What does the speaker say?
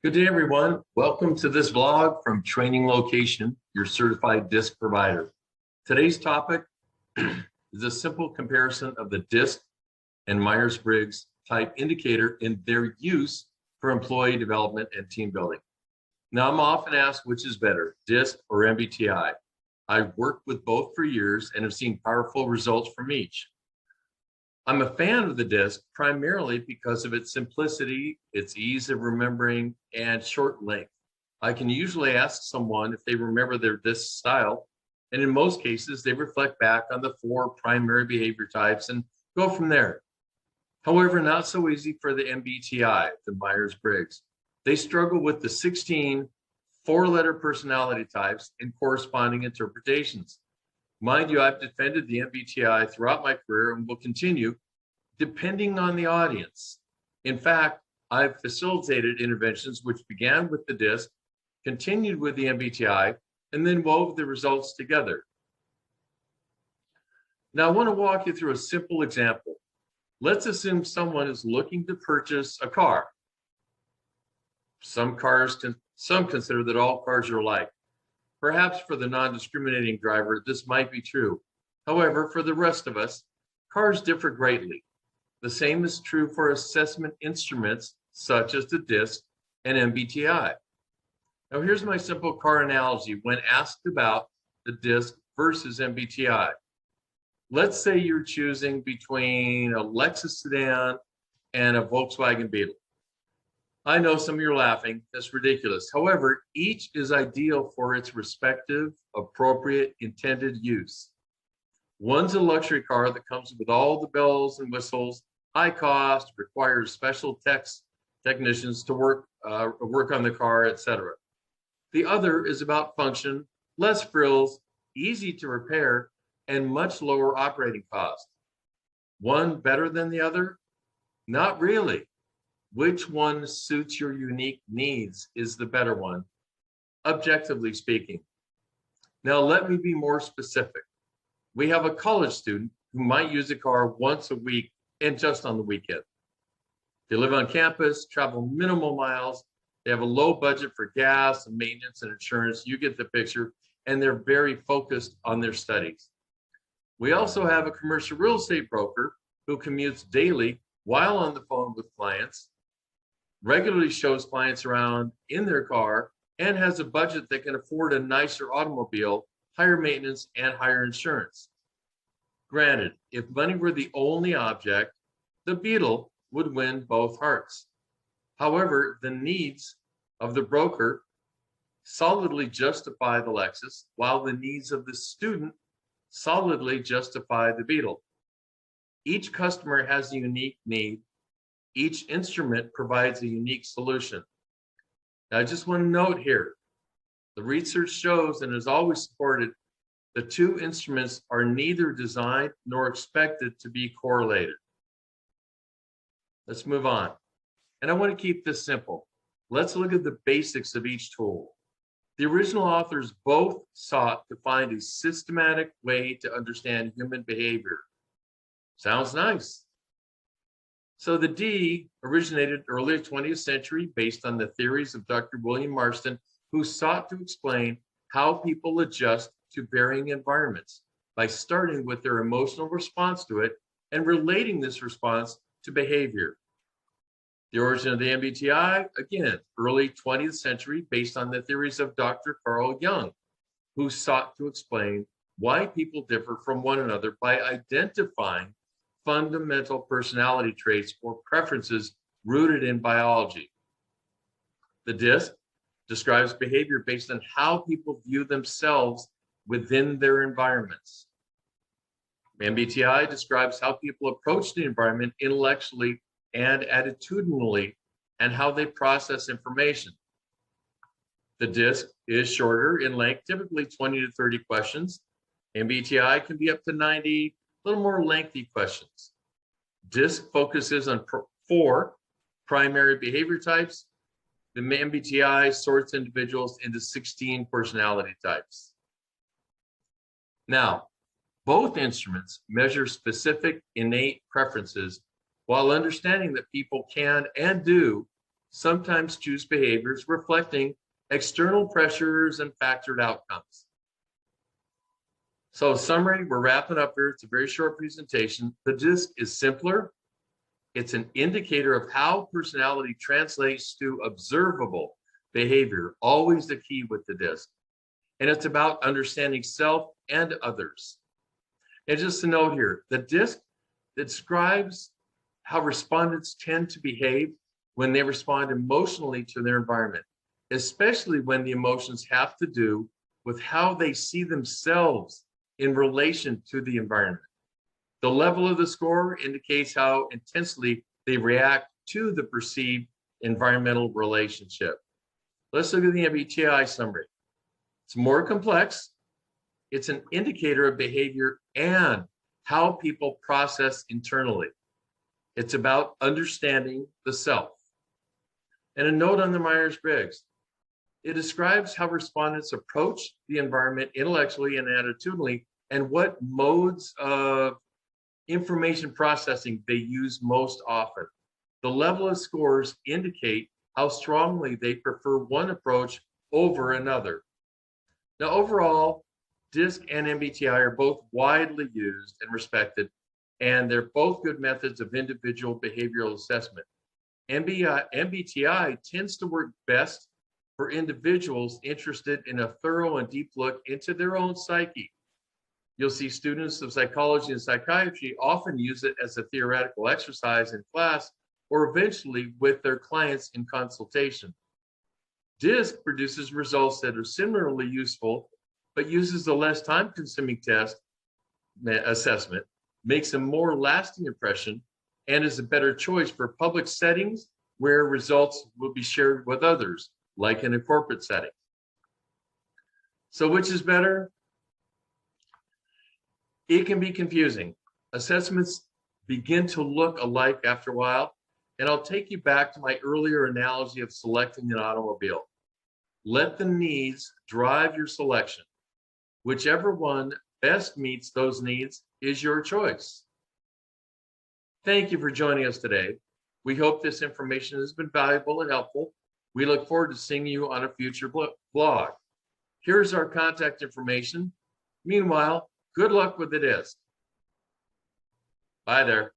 Good day, everyone. Welcome to this vlog from Training Location, your certified DiSC provider. Today's topic is a simple comparison of the DiSC and Myers-Briggs type indicator in their use for employee development and team building. Now, I'm often asked which is better, DiSC or MBTI. I've worked with both for years and have seen powerful results from each. I'm a fan of the DiSC primarily because of its simplicity, its ease of remembering, and short length. I can usually ask someone if they remember their DiSC style, and in most cases, they reflect back on the 4 primary behavior types and go from there. However, not so easy for the MBTI, the Myers-Briggs. They struggle with the 16 4-letter personality types and corresponding interpretations. Mind you, I've defended the MBTI throughout my career and will continue, depending on the audience. In fact, I've facilitated interventions which began with the DiSC, continued with the MBTI, and then wove the results together. Now, I want to walk you through a simple example. Let's assume someone is looking to purchase a car. Some consider that all cars are alike. Perhaps for the non-discriminating driver, this might be true. However, for the rest of us, cars differ greatly. The same is true for assessment instruments such as the DiSC and MBTI. Now, here's my simple car analogy when asked about the DiSC versus MBTI. Let's say you're choosing between a Lexus sedan and a Volkswagen Beetle. I know some of you are laughing. That's ridiculous. However, each is ideal for its respective, appropriate, intended use. One's a luxury car that comes with all the bells and whistles, high cost, requires special technicians to work on the car, etc. The other is about function, less frills, easy to repair, and much lower operating cost. One better than the other? Not really. Which one suits your unique needs is the better one, objectively speaking. Now, let me be more specific. We have a college student who might use a car once a week and just on the weekend. They live on campus, travel minimal miles, they have a low budget for gas and maintenance and insurance. You get the picture, and they're very focused on their studies. We also have a commercial real estate broker who commutes daily while on the phone with clients, regularly shows clients around in their car, and has a budget that can afford a nicer automobile, higher maintenance, and higher insurance. Granted, if money were the only object, the Beetle would win both hearts. However, the needs of the broker solidly justify the Lexus, while the needs of the student solidly justify the Beetle. Each customer has a unique need. Each instrument provides a unique solution. Now, I just want to note here, the research shows and has always supported the 2 instruments are neither designed nor expected to be correlated. Let's move on. And I want to keep this simple. Let's look at the basics of each tool. The original authors both sought to find a systematic way to understand human behavior. Sounds nice. So the D originated early 20th century based on the theories of Dr. William Marston, who sought to explain how people adjust to varying environments by starting with their emotional response to it and relating this response to behavior. The origin of the MBTI, again, early 20th century based on the theories of Dr. Carl Jung, who sought to explain why people differ from one another by identifying fundamental personality traits or preferences rooted in biology. The DiSC describes behavior based on how people view themselves within their environments. MBTI describes how people approach the environment intellectually and attitudinally and how they process information. The DiSC is shorter in length, typically 20 to 30 questions. MBTI can be up to 90, a little more lengthy questions. DiSC focuses on 4 primary behavior types. The MBTI sorts individuals into 16 personality types. Now, both instruments measure specific innate preferences while understanding that people can and do sometimes choose behaviors reflecting external pressures and factored outcomes. So summary, we're wrapping up here. It's a very short presentation. The DiSC is simpler. It's an indicator of how personality translates to observable behavior, always the key with the DiSC. And it's about understanding self and others. And just a note here, the DiSC describes how respondents tend to behave when they respond emotionally to their environment, especially when the emotions have to do with how they see themselves in relation to the environment. The level of the score indicates how intensely they react to the perceived environmental relationship. Let's look at the MBTI summary. It's more complex. It's an indicator of behavior and how people process internally. It's about understanding the self. And a note on the Myers-Briggs. It describes how respondents approach the environment intellectually and attitudinally, and what modes of information processing they use most often. The level of scores indicate how strongly they prefer one approach over another. Now, overall, DiSC and MBTI are both widely used and respected, and they're both good methods of individual behavioral assessment. MBTI tends to work best for individuals interested in a thorough and deep look into their own psyche. You'll see students of psychology and psychiatry often use it as a theoretical exercise in class or eventually with their clients in consultation. DiSC produces results that are similarly useful, but uses a less time-consuming test assessment, makes a more lasting impression, and is a better choice for public settings where results will be shared with others, like in a corporate setting. So which is better? It can be confusing. Assessments begin to look alike after a while, and I'll take you back to my earlier analogy of selecting an automobile. Let the needs drive your selection. Whichever one best meets those needs is your choice. Thank you for joining us today. We hope this information has been valuable and helpful. We look forward to seeing you on a future blog. Here's our contact information. Meanwhile, good luck with the DiSC. Bye there.